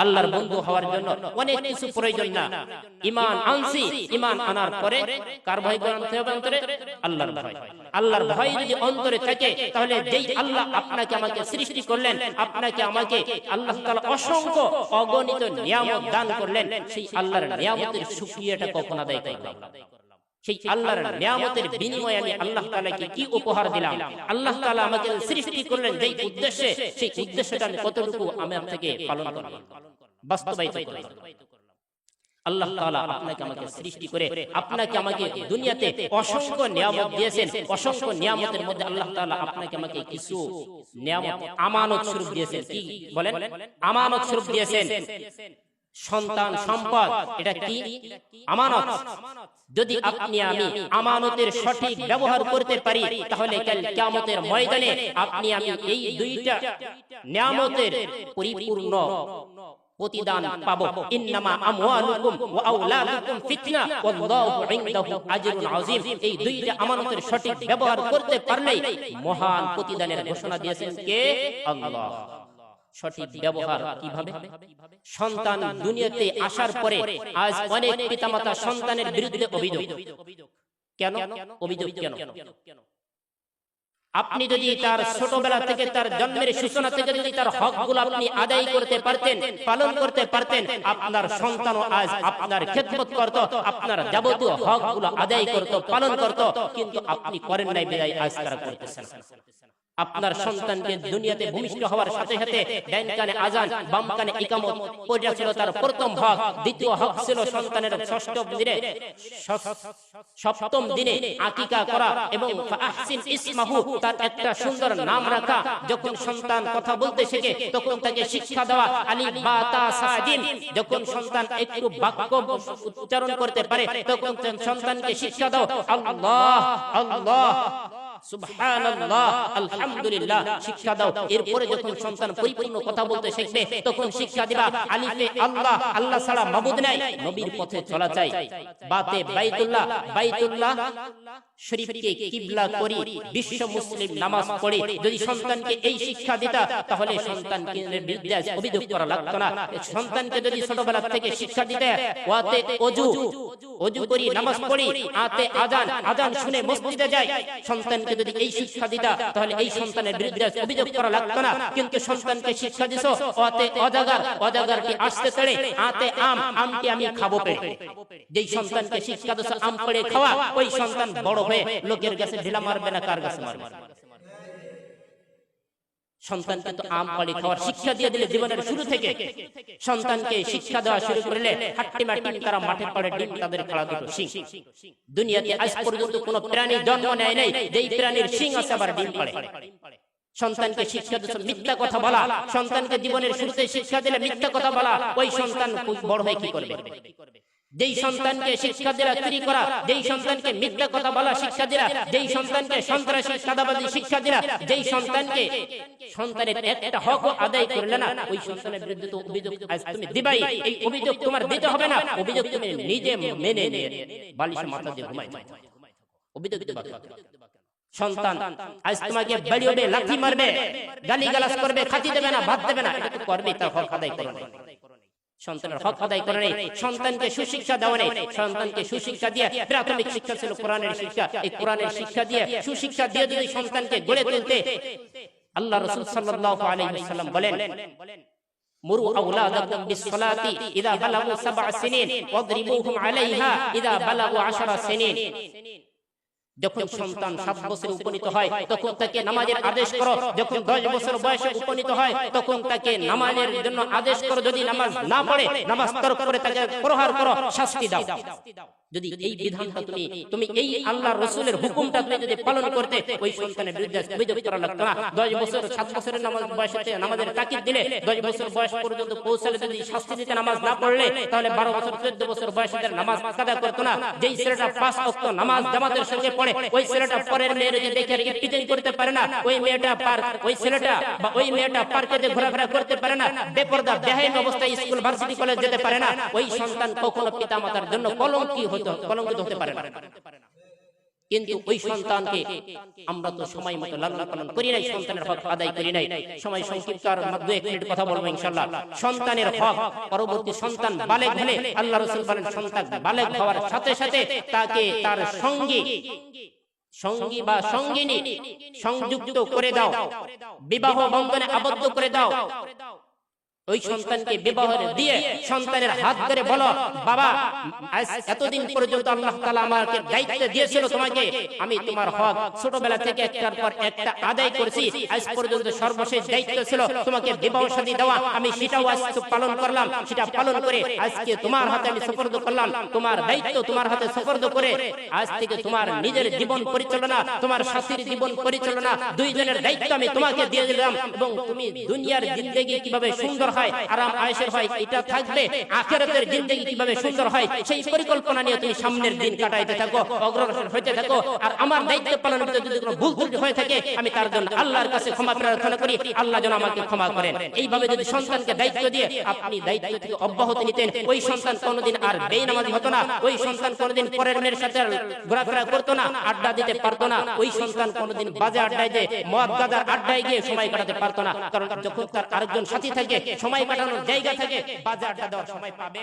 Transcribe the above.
আল্লাহর বন্ধু হওয়ার জন্য অনেক কিছু প্রয়োজন না। ঈমান আনছি, ঈমান আনার পরে কার ভয় আনতে হবে অন্তরে? আল্লাহর ভয়। আল্লাহর ভয় যদি অন্তরে থাকে তাহলে যেই আল্লাহ আপনাকে আমাকে সৃষ্টি করলেন, আপনাকে আমাকে আল্লাহ তাআলা অসংখ্য অগণিত নিয়ামত দান করলেন, সেই আল্লাহর নিয়ামতের শুকরিয়াটা কখন আদায় করলাম? সেই আল্লাহর নিয়ামতের বিনিময়ে আমি আল্লাহ তাআলাকে কি উপহার দিলাম? আল্লাহ তাআলা আমাকে সৃষ্টি করলেন যেই উদ্দেশ্যে, সেই উদ্দেশ্যটা আমি কতটুকু আমার থেকে পালন করলাম, বাস্তবায়িত করলাম? আল্লাহ তাআলা আপনাকে আমাকে সৃষ্টি করে আপনাকে আমাকে দুনিয়াতে অসংখ্য নিয়ামত দিয়েছেন। অসংখ্য নিয়ামতের মধ্যে আল্লাহ তাআলা আপনাকে আমাকে কিছু নিয়ামত আমানত স্বরূপ দিয়েছেন। কি বলেন? আমানত স্বরূপ দিয়েছেন। সন্তান, সম্পদ, এটা কি? আমানত। যদি আপনি আমি আমানতের সঠিক ব্যবহার করতে পারি তাহলে কাল কিয়ামতের ময়দানে আপনি আমি এই দুইটা নিয়ামতের পরিপূর্ণ প্রতিদান পাবো। ইন্নামা আমওয়ালুকুম ওয়া আওলাদুকুম ফিতনা ওয়াল্লাহু ইনদাহু আজরুন আযীম। এই দুইটা আমানতের সঠিক ব্যবহার করতে পারলেই মহান প্রতিদানের ঘোষণা দিয়েছেন কে? আল্লাহ। সঠিক ব্যবহার কিভাবে? সন্তান দুনিয়াতে আসার পরে আজ অনেক পিতামাতা সন্তানের বিরুদ্ধে অভিযোগ। কেন অভিযোগ? কেন? আপনি যদি তার ছোটবেলা থেকে, তার জন্মের সূচনা থেকে যদি তার হকগুলো আপনি আদায় করতে পারতেন, পালন করতে পারতেন, আপনার সন্তানও আজ আপনার খেদমত করত, আপনার যাবতীয় হকগুলো আদায় করত, পালন করত। কিন্তু আপনি করেন নাই বিধায় আজ তারা করতেছেন। আপনার সন্তানকে দুনিয়াতে ভূমিষ্ঠ হওয়ার সাথে সাথে ডান কানে আযান, বাম কানে ইকামত পড়া ছিল তার প্রথম হক। দ্বিতীয় হক ছিল সন্তানের সপ্তম দিনে আকিকা করা এবং ফাহসিন ইসমাহু, তার একটা সুন্দর নাম রাখা। যখন সন্তান কথা বলতে শেখে তখন তাকে শিক্ষা দেওয়া আলিফ বা তা সা জিম। যখন সন্তান একটু বাক্য উচ্চারণ করতে পারে তখন সন্তানকে শিক্ষা দাও আল্লাহ আল্লাহ সুবহানাল্লাহ আলহামদুলিল্লাহ শিক্ষা দাও। এরপরে যখন সন্তান পরিপূর্ণ কথা বলতে শিখবে তখন শিক্ষা দিবা আলিফে আল্লাহ, আল্লাহ ছাড়া মাবুদ নাই, নবীর পথে চলা চাই। বাতে বাইতুল্লাহ, বাইতুল্লাহ শরীফকে কিবলা করি, বিশ্ব মুসলিম নামাজ পড়ে। যদি সন্তানকে এই শিক্ষা দিতা তাহলে সন্তানকে বিরুদ্ধে অভিযোগ করা লাগতো না। সন্তানকে যদি ছোটবেলা থেকে শিক্ষা দিতে ওয়াতে ওযু, ওযু করি, নামাজ পড়ি, আতে আযান, আযান শুনে মসজিদে যাই, সন্তানকে যদি এই শিক্ষা দিতা তাহলে এই সন্তানের বিরুদ্ধে অভিযোগ করা লাগতো না। কিন্তু সন্তানকে শিক্ষা দিছো ওয়াতে অজাগার, অজাগারটি আসতে চলে, আতে আম, আমটি আমি খাবো পেড়ে। যেই সন্তানকে শিক্ষা দিছো আম পেড়ে খাওয়া, ওই সন্তান বড় হয়ে লোকের কাছে ঢিলা মারবে না, কার কাছে মারবে? সন্তানকে তো আম পাড়ি খাওয়ার শিক্ষা দিয়ে দিলে জীবনের শুরু থেকে সন্তানকে শিক্ষা দেওয়া শুরু করলে হাট্টি মাটি তারা মাঠে পড়ে ডিম তাদের খেলা দুটো শিং। দুনিয়াতে আজ পর্যন্ত কোনো প্রাণী জন্ম নেয় নাই যেই প্রাণীর শিং আছে আবার ডিম পাড়ে। সন্তানকে শিক্ষা দিচ্ছ মিথ্যা কথা বলা, সন্তানকে জীবনের শুরুতে শিক্ষা দিলে মিথ্যা কথা বলা, ওই সন্তান বড় হয়ে কি করবে? যেই সন্তানকে শিক্ষা দিলা চুরি করা, যেই সন্তানকে মিথ্যা কথা বলা শিক্ষা দিলা, যেই সন্তানকে সন্ত্রাসী সাদাবাদী শিক্ষা দিলা, যেই সন্তানকে সন্তানের একটা হক আদায় করলে না, ওই সন্তানের বিরুদ্ধে তো অভিযোগ আজ তুমি দিবাই। এই অভিযোগ তোমার দিতে হবে না, অভিযোগ তুমি নিজে মেনে নিয়ে বালিশে মাথা দিয়ে ঘুমাই যাও। অভিযোগ দিবা সন্তান আজ তোমাকে বাড়িবে, লাথি মারবে, গালিগালাজ করবে, খাতি দেবে না, ভাত দেবে না, এটা তো করবে, তার হক আদায় করে না। সন্তানের হক আদায় করে নেই, সন্তানকে সুশিক্ষা দেওয়া নেই। সন্তানকে সুশিক্ষা দিয়ে, প্রাথমিক শিক্ষা ছিল কোরআনের শিক্ষা, এই কোরআনের শিক্ষা দিয়ে, সুশিক্ষা দিয়ে যদি সন্তানকে গড়ে তুলতে, আল্লাহ রাসূল সাল্লাল্লাহু আলাইহি ওয়াসাল্লাম বলেন মুরু আওলাদাকুম বিসসালাতি ইযা বালাগু 7 সিনিন ওয়াদরিবুহুম আলাইহা ইযা বালাগু 10 সিনিন। যখন সন্তান 7 বছরে উপনীত হয় তখন তাকে নামাজের আদেশ করো, যখন 10 বছর বয়সে উপনীত হয় তখন তাকে নামাজের জন্য আদেশ করো, যদি নামাজ না পড়ে নামাজ তরক করে তাকে প্রহার করো, শাস্তি দাও। যদি এই বিধানটা তুমি এই আল্লাহর রাসূলের হুকুমটা তুমি যদি পালন করতে, ওই সন্তানের বিরুদ্ধে অভিযোগ করা লাগতো না। 10 বছর 7 বছরের নামাজ বয়সে নামাজের তাকিদ দিলে, 10 বছর বয়স পর্যন্ত পৌঁছালে যদি শাস্তি দিতে নামাজ না পড়লে, তাহলে 12 বছর 14 বছর বয়সে নামাজ কাদা করতো না। যেই ছেলেটা 5 ওয়াক্ত নামাজ জামাতের সঙ্গে পড়ে, ওই ছেলেটা পরের মেয়ের যে দেখে রিপিটেন করতে পারে না, ওই মেয়েটা ওই ছেলেটা বা ওই মেয়েটা পার্কে যে ঘোরাফেরা করতে পারে না, বেপরদা বেহাইম অবস্থায় স্কুল ভার্সিটি কলেজ যেতে পারে না, ওই সন্তান কখনো পিতামাতার জন্য কলঙ্কিত হতে পারে না। কিন্তু ওই সন্তানকে আমরা তো সময় মতো লালন পালন করি নাই, সন্তানের হক আদায় করি নাই। সময় সংক্ষিপ্ত, আর মাত্র 1 মিনিট কথা বলবো ইনশাআল্লাহ। সন্তানের হক, পরবর্তী সন্তান বালেগ হলে আল্লাহ রাসূল বলেন সন্তান বালেগ হওয়ার সাথে সাথে তাকে তার সঙ্গী বা সঙ্গিনী সংযুক্ত করে দাও, বিবাহ বন্ধনে আবদ্ধ করে দাও। ওই সন্তানকে বিবাহ দিয়ে সন্তানের হাত ধরে বলো, বাবা এতদিন পর্যন্ত আল্লাহ তাআলা আমাকে দায়িত্ব দিয়েছিল তোমাকে, আমি তোমার হক ছোটবেলা থেকে একটার পর একটা আদায় করেছি, আজ পর্যন্ত সর্বশেষ দায়িত্ব ছিল তোমাকে বিবাহ শাদী দেওয়া, আমি সেটাও আজ পালন করলাম। সেটা পালন করে আজকে তোমার হাতে আমি সুপর্দ করলাম, তোমার দায়িত্ব তোমার হাতে সুপর্দ করে আজ থেকে তোমার নিজের জীবন পরিচালনা, তোমার শাশুড়ির জীবন পরিচালনা, দুইজনের দায়িত্ব আমি তোমাকে দিয়ে দিলাম। এবং তুমি দুনিয়ার জিন্দেগি কিভাবে সুন্দর হয়, আরাম আয়েশের হয়, এটা থাকবে, আখিরাতের জিন্দেগি কিভাবে সুন্দর হয় সেই পরিকল্পনা নিয়ে তুমি সামনের দিন কাটাইতে থাকো, অগ্রসর হইতে থাকো। আর আমার দায়িত্ব পালনের ভিতরে যদি কোনো ভুল ত্রুটি হয়ে থাকে আমি তার জন্য আল্লাহর কাছে ক্ষমা প্রার্থনা করি, আল্লাহ যেন আমাকে ক্ষমা করেন। এইভাবে যদি সন্তানকে দায়িত্ব দিয়ে আপনি দায়িত্ব থেকে অব্যাহতি নিতেন, ওই সন্তান কোনোদিন আর বেঈনামাজি হতো না, ওই সন্তান কোনোদিন পরের মেয়ের সাথে ঘোরাফেরা করতো না, আড্ডা দিতে পারতো না, ওই সন্তান কোনোদিন বাজে আড্ডায় যে মদ গাঁজার আড্ডায় গিয়ে সময় কাটাতে পারতো না। কারণ যখন তার আরেকজন সাথী থাকে, সময় কাটানোর জায়গা থাকে, বাজে আড্ডা দেওয়ার সময় পাবে